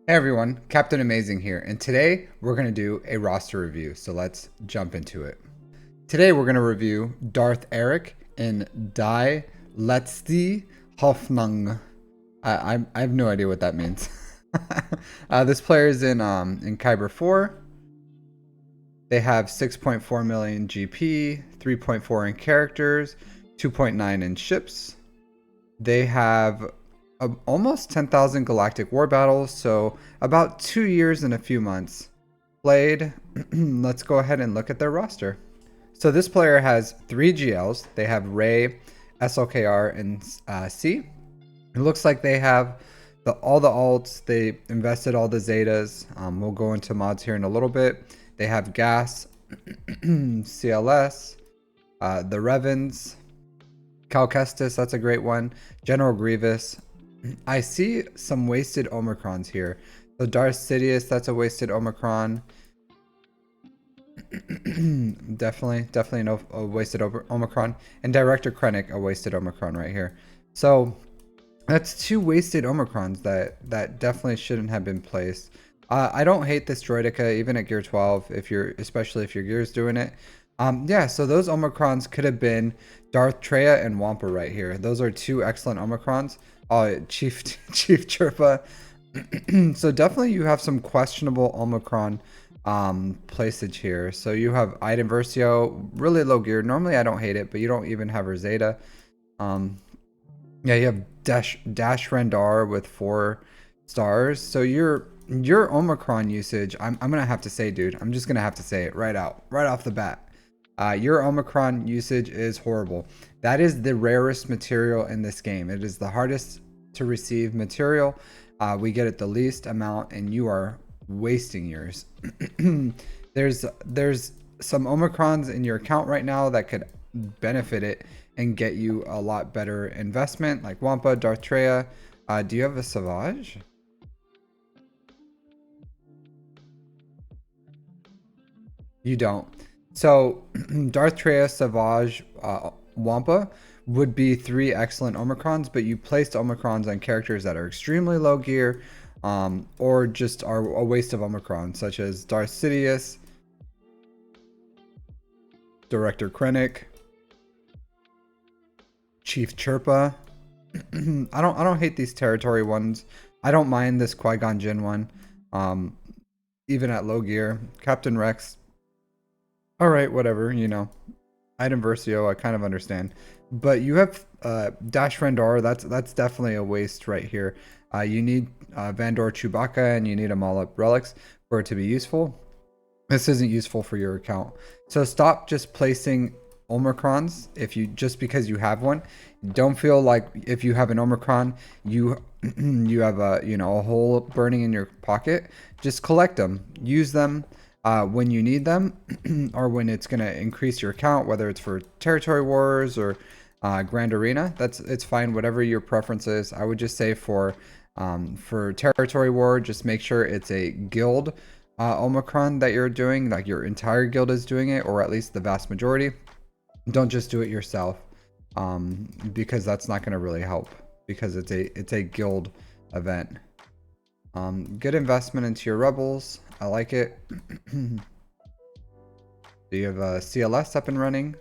Hey everyone, Captain Amazing here, and today we're going to do a roster review, so let's jump into it. Today we're going to review Darth Erik in Die Letzte Hoffnung. I have no idea what that means. This player is in Kyber 4. They have 6.4 million GP, 3.4 in characters, 2.9 in ships. They have almost 10,000 galactic war battles, so about 2 years and a few months played. Let's go ahead and look at their roster. So this player has 3 GLs. They have Ray, SLKR, and C. It looks like they have all the alts. They invested all the Zetas. We'll go into mods here in a little bit. They have Gas, CLS, the Revens, Cal Kestis, that's a great one. General Grievous. I see some wasted Omicrons here. So Darth Sidious, that's a wasted Omicron. definitely a wasted Omicron. And Director Krennic, a wasted Omicron right here. So that's 2 wasted Omicrons that definitely shouldn't have been placed. I don't hate this Droidica, even at gear 12, especially if your gear's doing it. Yeah, so those Omicrons could have been Darth Treya and Wampa right here. Those are 2 excellent Omicrons. Chief Chirpa. So definitely you have some questionable Omicron placage here. So you have Iden Versio, really low gear. Normally I don't hate it, but you don't even have her Zeta. Yeah, you have Dash Rendar with 4 stars. So your Omicron usage, I'm gonna have to say, dude, I'm just gonna have to say it right off the bat. Your Omicron usage is horrible. That is the rarest material in this game. It is the hardest to receive material. We get it the least amount, and you are wasting yours. There's some Omicrons in your account right now that could benefit it and get you a lot better investment, like Wampa, Darth Treya. Do you have a Savage? You don't. So Darth Treya, Savage, Wampa would be 3 excellent Omicrons, but you placed Omicrons on characters that are extremely low gear, or just are a waste of Omicron, such as Darth Sidious, Director Krennic, Chief Chirpa. I don't hate these territory ones. I don't mind this Qui-Gon Jinn one, even at low gear. Captain Rex. All right, whatever, you know. Item Versio, I kind of understand. But you have Dash Rendar, that's definitely a waste right here. You need Vandor Chewbacca, and you need a Mall-Up Relics for it to be useful. This isn't useful for your account. So stop just placing Omicrons just because you have one. Don't feel like if you have an Omicron, you have a hole burning in your pocket. Just collect them. Use them when you need them, or when it's going to increase your account, whether it's for territory wars or Grand Arena. It's fine, whatever your preference is. I would just say for territory war, just make sure it's a guild Omicron that you're doing, like your entire guild is doing it, or at least the vast majority. Don't just do it yourself, because that's not going to really help, because it's a guild event. Good investment into your rebels. I like it. Do you have a CLS up and running?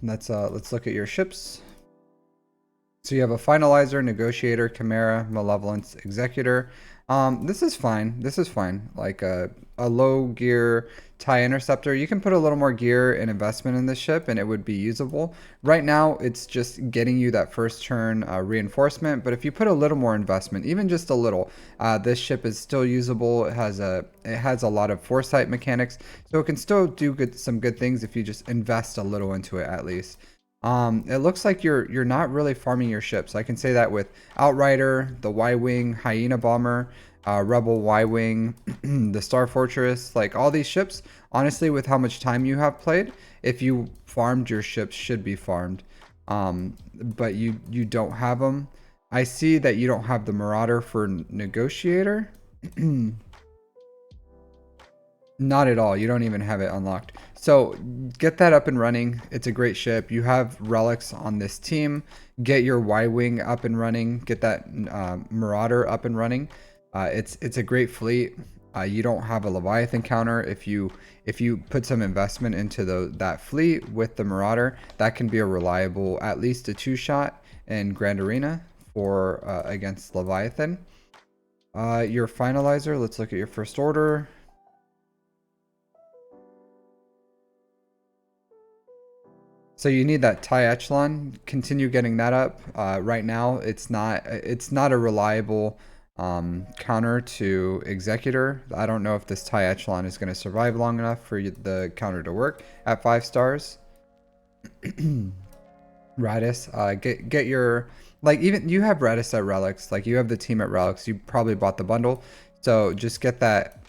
Let's look at your ships. So you have a Finalizer, Negotiator, Chimera, Malevolence, Executor. This is fine. This is fine. Like a low gear TIE Interceptor. You can put a little more gear and investment in this ship and it would be usable. Right now, it's just getting you that first turn reinforcement. But if you put a little more investment, even just a little, this ship is still usable. It has a lot of foresight mechanics, so it can still do some good things if you just invest a little into it at least. It looks like you're not really farming your ships. I can say that with Outrider, the Y-Wing, Hyena Bomber, Rebel Y-Wing, the Star Fortress, like all these ships, honestly, with how much time you have played, if you farmed your ships should be farmed. But you don't have them. I see that you don't have the Marauder for Negotiator. Not at all. You don't even have it unlocked. So get that up and running. It's a great ship. You have relics on this team. Get your Y-Wing up and running. Get that Marauder up and running. It's a great fleet. You don't have a Leviathan counter. If you put some investment into that fleet with the Marauder, that can be a reliable, at least a 2-shot in Grand Arena for against Leviathan. Your finalizer. Let's look at your first order. So you need that TIE echelon. Continue getting that up. Right now, it's not a reliable counter to Executor. I don't know if this TIE echelon is going to survive long enough for the counter to work at 5 stars. Radis, get your, like, even you have Radis at Relics. Like, you have the team at Relics. You probably bought the bundle, so just get that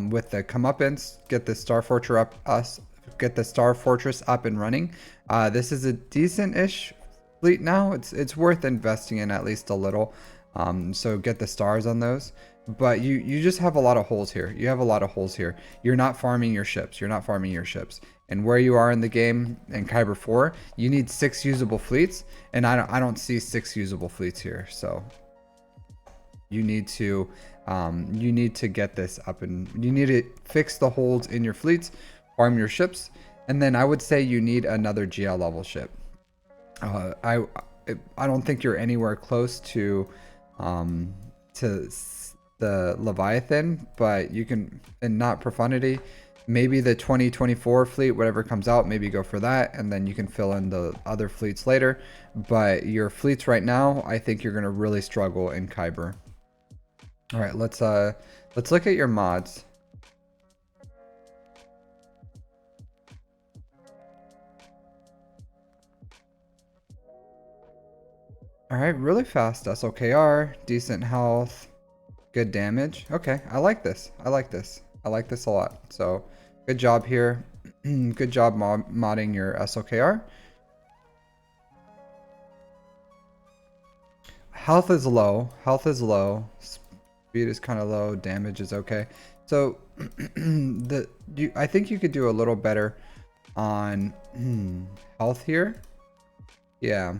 with the comeuppance. Get the Star Fortress up and running. This is a decent-ish fleet now. It's worth investing in at least a little. So get the stars on those. But you just have a lot of holes here. You have a lot of holes here. You're not farming your ships. You're not farming your ships. And where you are in the game in Kyber 4, you need 6 usable fleets, and I don't see 6 usable fleets here. So you need to get this up, and you need to fix the holes in your fleets, farm your ships, and then I would say you need another GL level ship. I don't think you're anywhere close to the Leviathan, but you can, and not Profundity. Maybe the 2024 fleet, whatever comes out, maybe go for that, and then you can fill in the other fleets later. But your fleets right now, I think you're gonna really struggle in Kyber. All right, let's look at your mods. All right, really fast SOKR, decent health, good damage. Okay, I like this. I like this. I like this a lot. So good job here. Good job modding your SOKR. Health is low. Health is low. Speed is kind of low. Damage is okay. So I think you could do a little better on health here. Yeah.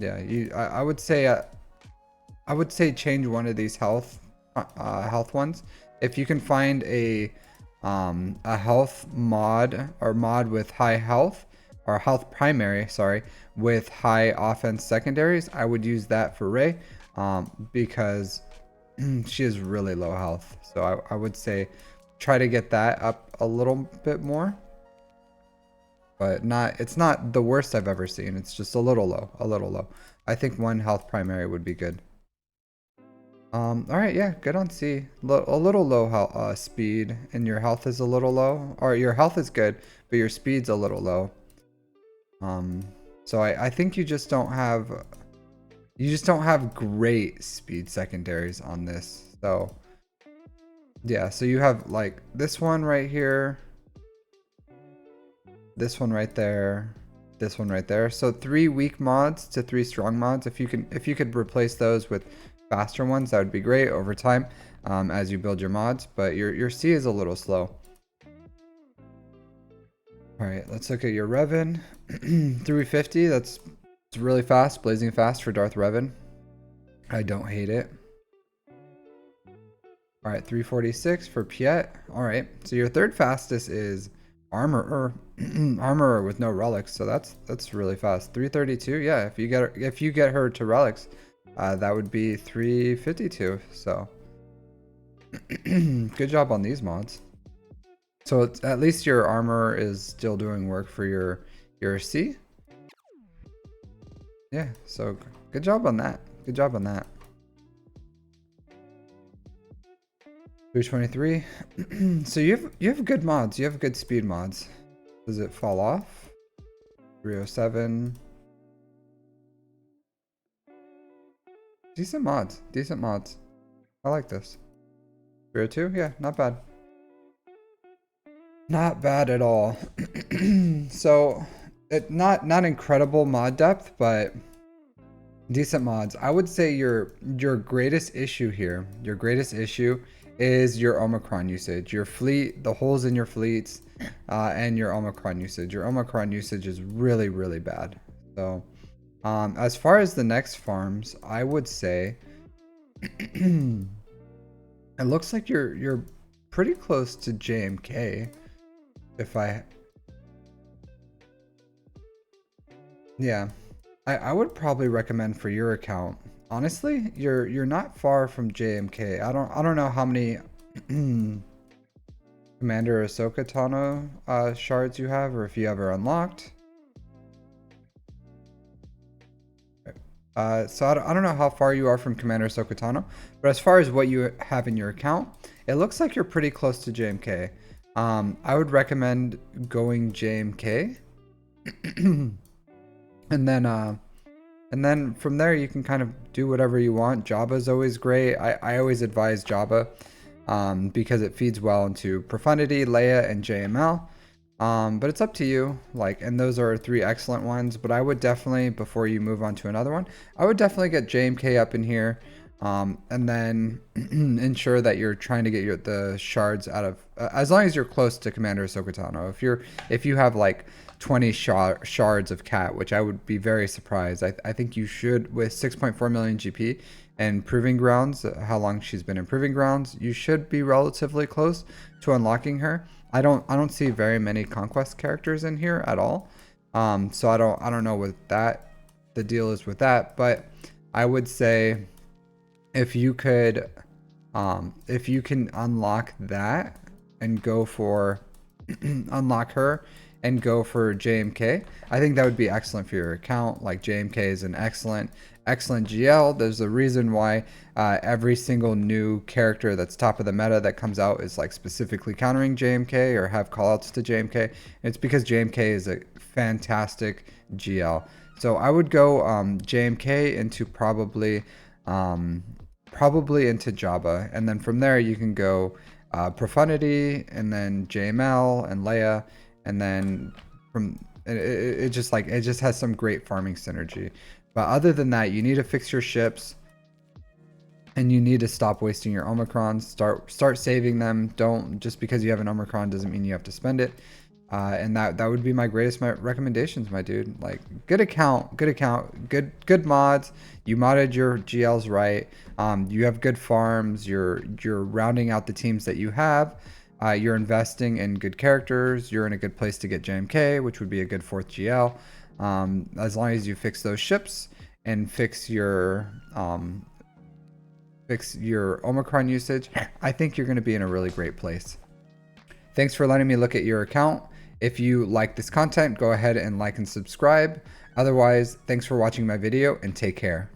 Yeah, I would say change one of these health ones. If you can find a health mod, or mod with high health, or health primary, sorry, with high offense secondaries, I would use that for Rey, because she has really low health. So I would say try to get that up a little bit more. But it's not the worst I've ever seen. It's just a little low. I think one health primary would be good. All right, yeah, good on C. A little low speed, and your health is a little low. Or your health is good, but your speed's a little low. So I think you just don't have great speed secondaries on this. So yeah, so you have like this one right here, this one right there, this one right there. So 3 weak mods to 3 strong mods. If you could replace those with faster ones, that would be great over time, as you build your mods. But your C is a little slow. All right, let's look at your Revan. 350. It's really fast, blazing fast for Darth Revan. I don't hate it. All right, 346 for Piet. All right, so your third fastest is Armorer with no relics, so that's really fast. 332. Yeah, if you get her to relics, that would be 352. So good job on these mods. So at least your armor is still doing work for your C. Yeah, so good job on that. Good job on that. 323. So you have good mods. You have good speed mods. Does it fall off? 307. Decent mods. Decent mods. I like this. 302. Yeah, not bad. Not bad at all. So not incredible mod depth, but decent mods. I would say your greatest issue here, your greatest issue is your Omicron usage, your fleet, the holes in your fleets, and your Omicron usage. Your Omicron usage is really, really bad. So, as far as the next farms, I would say it looks like you're pretty close to JMK. If I, yeah, I would probably recommend for your account. Honestly, you're not far from JMK. I don't know how many Commander Ahsoka Tano shards you have, or if you ever unlocked. So I don't know how far you are from Commander Ahsoka Tano, but as far as what you have in your account, it looks like you're pretty close to JMK. I would recommend going JMK, and then from there you can kind of do whatever you want. Jabba's always great. I always advise Jabba, because it feeds well into Profundity, Leia, and JML. But it's up to you. Like, and those are three excellent ones. But I would definitely, before you move on to another one, I would definitely get JMK up in here, and then ensure that you're trying to get the shards out of, as long as you're close to Commander Ahsoka Tano. If you have like 20 shards of cat, which I would be very surprised. I think you should, with 6.4 million GP and Proving Grounds, how long she's been in Proving Grounds, you should be relatively close to unlocking her. I don't see very many conquest characters in here at all. So I don't know what the deal is with that, but I would say if you could, if you can unlock that and go for unlock her and go for JMK, I think that would be excellent for your account. Like, JMK is an excellent GL. There's a reason why every single new character that's top of the meta that comes out is like specifically countering JMK or have callouts to JMK. It's because JMK is a fantastic GL. So I would go JMK into probably into Jabba, and then from there you can go Profundity, and then JML and Leia, and then from it just has some great farming synergy. But other than that, you need to fix your ships, and you need to stop wasting your Omicrons. Start saving them. Don't, just because you have an Omicron doesn't mean you have to spend it. And that would be my greatest recommendations, my dude. Like, good account, good mods. You modded your GLs right. You have good farms. You're rounding out the teams that you have. You're investing in good characters. You're in a good place to get JMK, which would be a good 4th GL. As long as you fix those ships and fix your Omicron usage, I think you're going to be in a really great place. Thanks for letting me look at your account. If you like this content, go ahead and like and subscribe. Otherwise, thanks for watching my video, and take care.